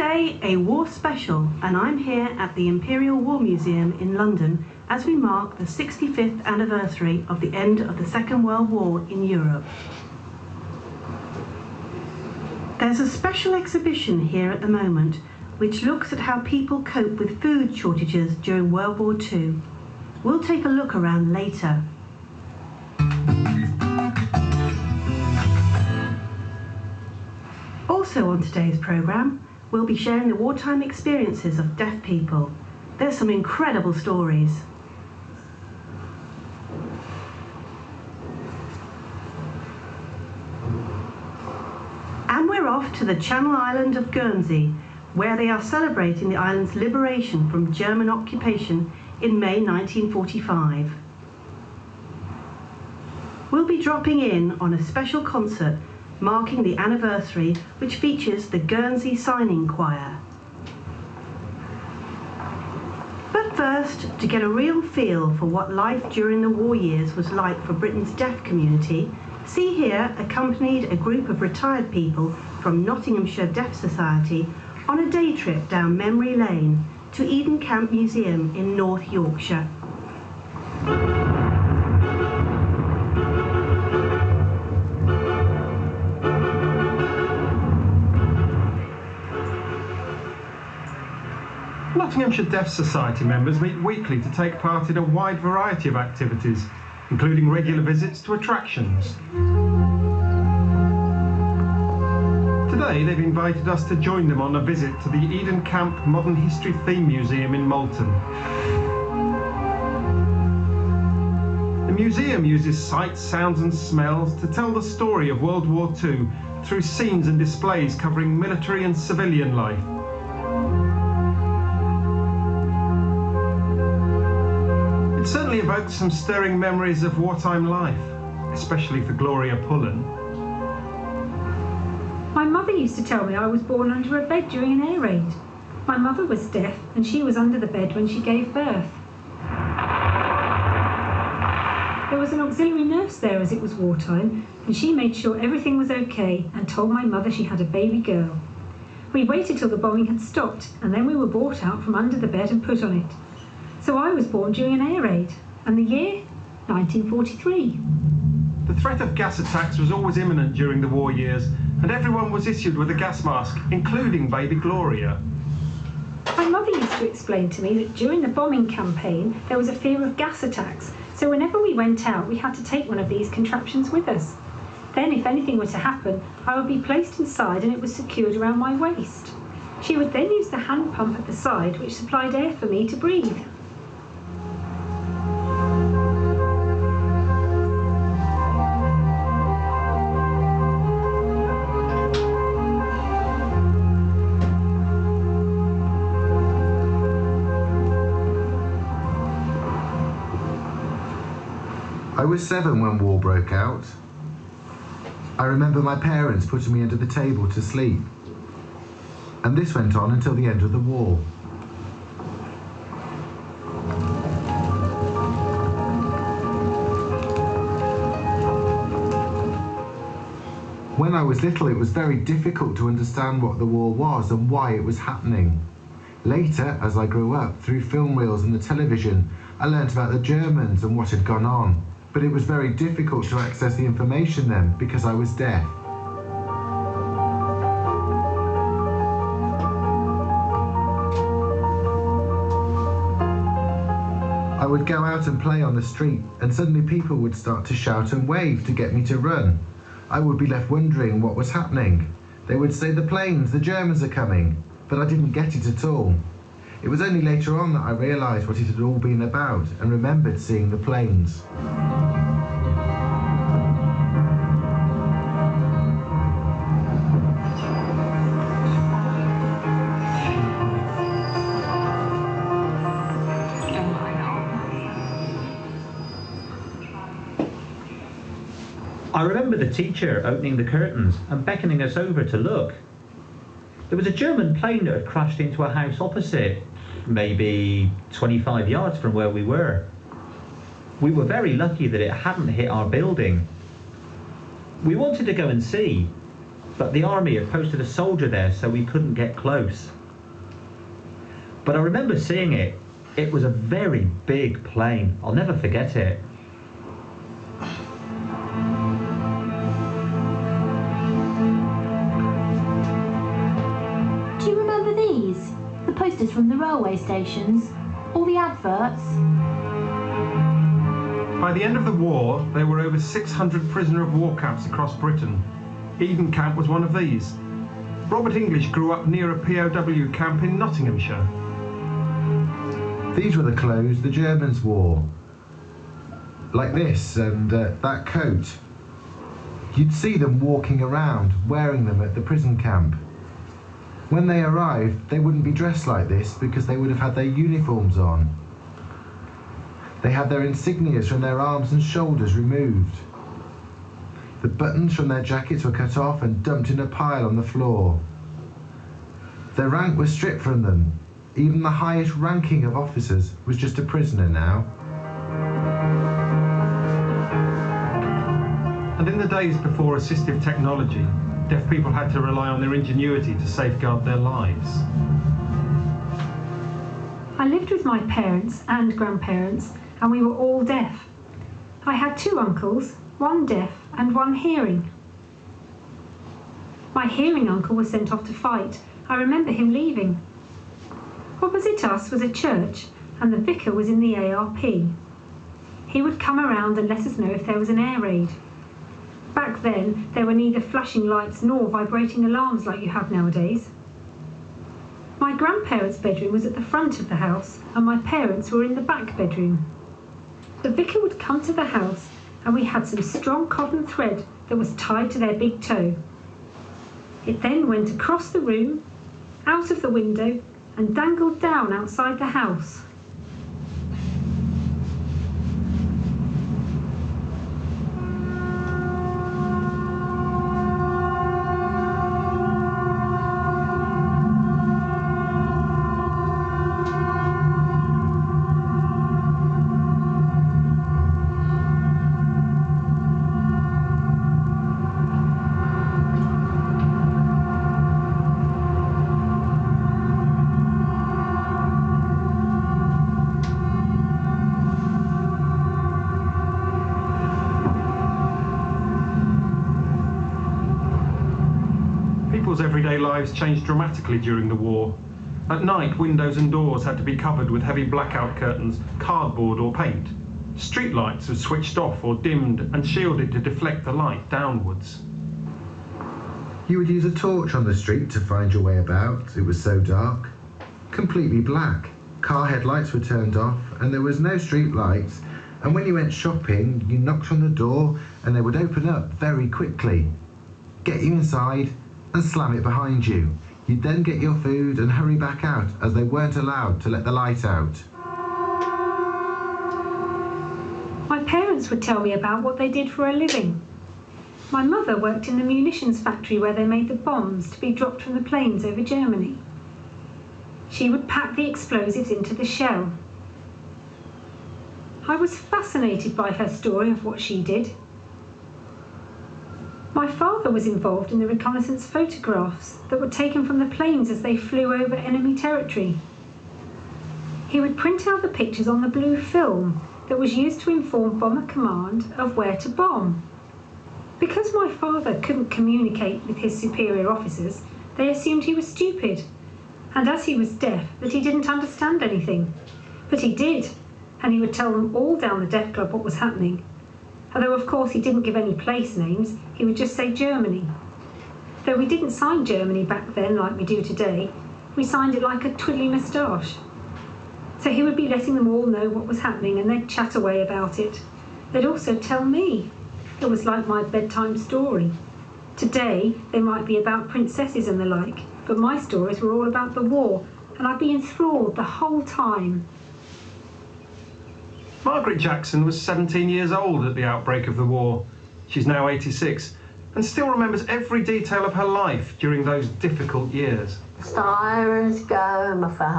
today a war special, and I'm here at the Imperial War Museum in London as we mark the 65th anniversary of the end of the Second World War in Europe. There's a special exhibition here at the moment which looks at how people cope with food shortages during World War II. We'll take a look around later. Also on today's programme, we'll be sharing the wartime experiences of deaf people. There's some incredible stories. And we're off to the Channel Island of Guernsey, where they are celebrating the island's liberation from German occupation in May 1945. We'll be dropping in on a special concert marking the anniversary, which features the Guernsey Signing Choir. But first, to get a real feel for what life during the war years was like for Britain's deaf community, See Here accompanied a group of retired people from Nottinghamshire Deaf Society on a day trip down memory lane to Eden Camp Museum in North Yorkshire. Nottinghamshire Deaf Society members meet weekly to take part in a wide variety of activities, including regular visits to attractions. Today they've invited us to join them on a visit to the Eden Camp Modern History Theme Museum in Malton. The museum uses sights, sounds and smells to tell the story of World War II through scenes and displays covering military and civilian life. It certainly evokes some stirring memories of wartime life, especially for Gloria Pullen. My mother used to tell me I was born under a bed during an air raid. My mother was deaf and she was under the bed when she gave birth. There was an auxiliary nurse there as it was wartime, and she made sure everything was okay and told my mother she had a baby girl. We waited till the bombing had stopped, and then we were brought out from under the bed and put on it. So I was born during an air raid, and the year? 1943. The threat of gas attacks was always imminent during the war years, and everyone was issued with a gas mask, including baby Gloria. My mother used to explain to me that during the bombing campaign there was a fear of gas attacks, so whenever we went out we had to take one of these contraptions with us. Then if anything were to happen, I would be placed inside and it was secured around my waist. She would then use the hand pump at the side which supplied air for me to breathe. I was 7 when war broke out. I remember my parents putting me under the table to sleep. And this went on until the end of the war. When I was little, it was very difficult to understand what the war was and why it was happening. Later, as I grew up, through film reels and the television, I learnt about the Germans and what had gone on. But it was very difficult to access the information then because I was deaf. I would go out and play on the street, and suddenly people would start to shout and wave to get me to run. I would be left wondering what was happening. They would say, "The planes, the Germans are coming," but I didn't get it at all. It was only later on that I realised what it had all been about and remembered seeing the planes. I remember the teacher opening the curtains and beckoning us over to look. There was a German plane that had crashed into a house opposite, maybe 25 yards from where we were. We were very lucky that it hadn't hit our building. We wanted to go and see, but the army had posted a soldier there so we couldn't get close. But I remember seeing it. It was a very big plane. I'll never forget it. Do you remember these? The posters from the railway stations? All the adverts? By the end of the war, there were over 600 prisoner of war camps across Britain. Eden Camp was one of these. Robert English grew up near a POW camp in Nottinghamshire. These were the clothes the Germans wore. Like this and that coat. You'd see them walking around, wearing them at the prison camp. When they arrived, they wouldn't be dressed like this because they would have had their uniforms on. They had their insignias from their arms and shoulders removed. The buttons from their jackets were cut off and dumped in a pile on the floor. Their rank was stripped from them. Even the highest ranking of officers was just a prisoner now. And in the days before assistive technology, deaf people had to rely on their ingenuity to safeguard their lives. I lived with my parents and grandparents, and we were all deaf. I had 2 uncles, one deaf and one hearing. My hearing uncle was sent off to fight. I remember him leaving. Opposite us was a church, and the vicar was in the ARP. He would come around and let us know if there was an air raid. Back then, there were neither flashing lights nor vibrating alarms like you have nowadays. My grandparents' bedroom was at the front of the house, and my parents were in the back bedroom. The vicar would come to the house, and we had some strong cotton thread that was tied to their big toe. It then went across the room, out of the window, and dangled down outside the house. People's everyday lives changed dramatically during the war. At night, windows and doors had to be covered with heavy blackout curtains, cardboard or paint. Street lights were switched off or dimmed and shielded to deflect the light downwards. You would use a torch on the street to find your way about. It was so dark. Completely black. Car headlights were turned off and there was no street lights. And when you went shopping, you knocked on the door and they would open up very quickly, get you inside and slam it behind you. You'd then get your food and hurry back out as they weren't allowed to let the light out. My parents would tell me about what they did for a living. My mother worked in the munitions factory where they made the bombs to be dropped from the planes over Germany. She would pack the explosives into the shell. I was fascinated by her story of what she did. My father was involved in the reconnaissance photographs that were taken from the planes as they flew over enemy territory. He would print out the pictures on the blue film that was used to inform Bomber Command of where to bomb. Because my father couldn't communicate with his superior officers, they assumed he was stupid, and as he was deaf, that he didn't understand anything. But he did, and he would tell them all down the Deaf Club what was happening. Although of course he didn't give any place names, he would just say Germany. Though we didn't sign Germany back then like we do today, we signed it like a twiddly moustache. So he would be letting them all know what was happening and they'd chat away about it. They'd also tell me. It was like my bedtime story. Today they might be about princesses and the like, but my stories were all about the war, and I'd be enthralled the whole time. Margaret Jackson was 17 years old at the outbreak of the war. She's now 86 and still remembers every detail of her life during those difficult years. Sirens go, my father